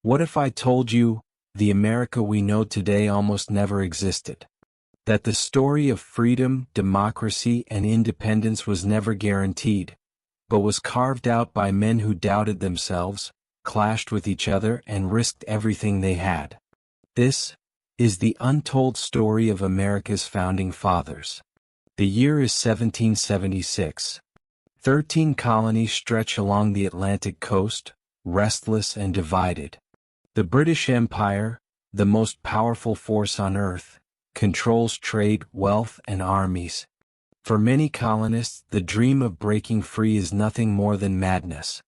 What if I told you, the America we know today almost never existed? That the story of freedom, democracy, and independence was never guaranteed, but was carved out by men who doubted themselves, clashed with each other, and risked everything they had. This is the untold story of America's founding fathers. The year is 1776. 13 colonies stretch along the Atlantic coast, restless and divided. The British Empire, the most powerful force on earth, controls trade, wealth, and armies. For many colonists, the dream of breaking free is nothing more than madness.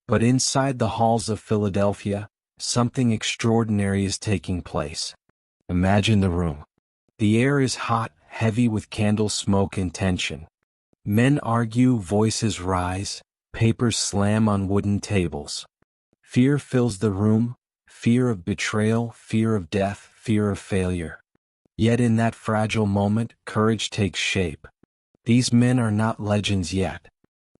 But inside the halls of Philadelphia, something extraordinary is taking place. Imagine the room. The air is hot, heavy with candle smoke and tension. Men argue, voices rise, papers slam on wooden tables. Fear fills the room, fear of betrayal, fear of death, fear of failure. Yet in that fragile moment, courage takes shape. These men are not legends yet.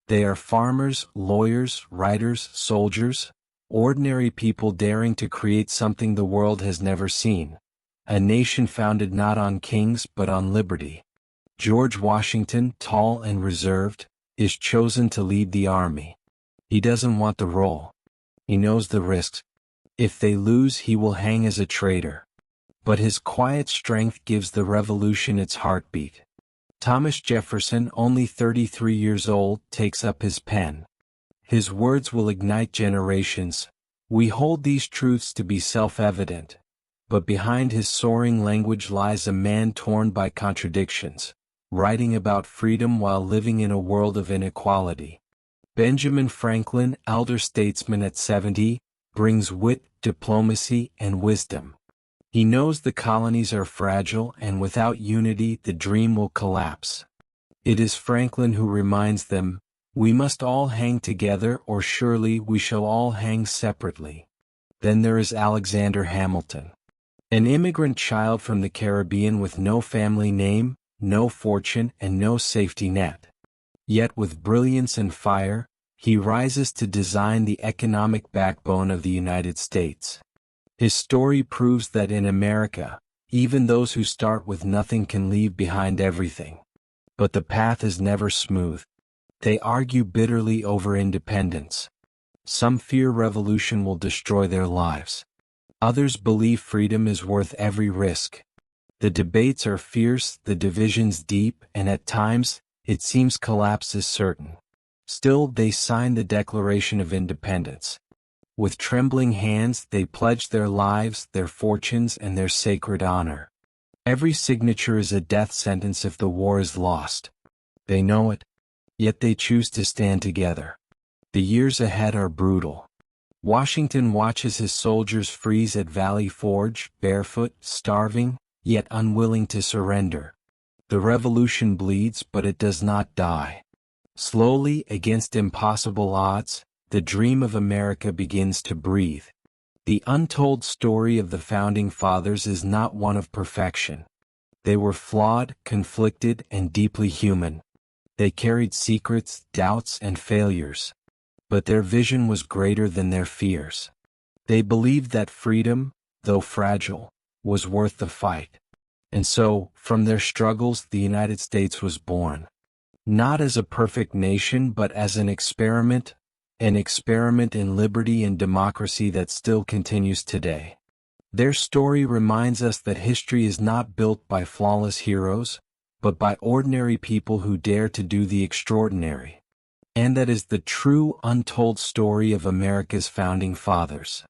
They are farmers, lawyers, writers, soldiers, ordinary people daring to create something the world has never seen. A nation founded not on kings but on liberty. George Washington, tall and reserved, is chosen to lead the army. He doesn't want the role. He knows the risks. If they lose, he will hang as a traitor. But his quiet strength gives the revolution its heartbeat. Thomas Jefferson, only 33 years old, takes up his pen. His words will ignite generations. We hold these truths to be self-evident. But behind his soaring language lies a man torn by contradictions, writing about freedom while living in a world of inequality. Benjamin Franklin, elder statesman at 70, brings wit, diplomacy, and wisdom. He knows the colonies are fragile, and without unity the dream will collapse. It is Franklin who reminds them, "We must all hang together, or surely we shall all hang separately." Then there is Alexander Hamilton, an immigrant child from the Caribbean with no family name, no fortune, and no safety net. Yet with brilliance and fire, he rises to design the economic backbone of the United States. His story proves that in America, even those who start with nothing can leave behind everything. But the path is never smooth. They argue bitterly over independence. Some fear revolution will destroy their lives. Others believe freedom is worth every risk. The debates are fierce, the divisions deep, and at times, it seems collapse is certain. Still, they sign the Declaration of Independence. With trembling hands, they pledge their lives, their fortunes, and their sacred honor. Every signature is a death sentence if the war is lost. They know it, yet they choose to stand together. The years ahead are brutal. Washington watches his soldiers freeze at Valley Forge, barefoot, starving, yet unwilling to surrender. The revolution bleeds, but it does not die. Slowly, against impossible odds, the dream of America begins to breathe. The untold story of the Founding Fathers is not one of perfection. They were flawed, conflicted, and deeply human. They carried secrets, doubts, and failures. But their vision was greater than their fears. They believed that freedom, though fragile, was worth the fight. And so, from their struggles, the United States was born. Not as a perfect nation, but as an experiment in liberty and democracy that still continues today. Their story reminds us that history is not built by flawless heroes, but by ordinary people who dare to do the extraordinary. And that is the true untold story of America's founding fathers.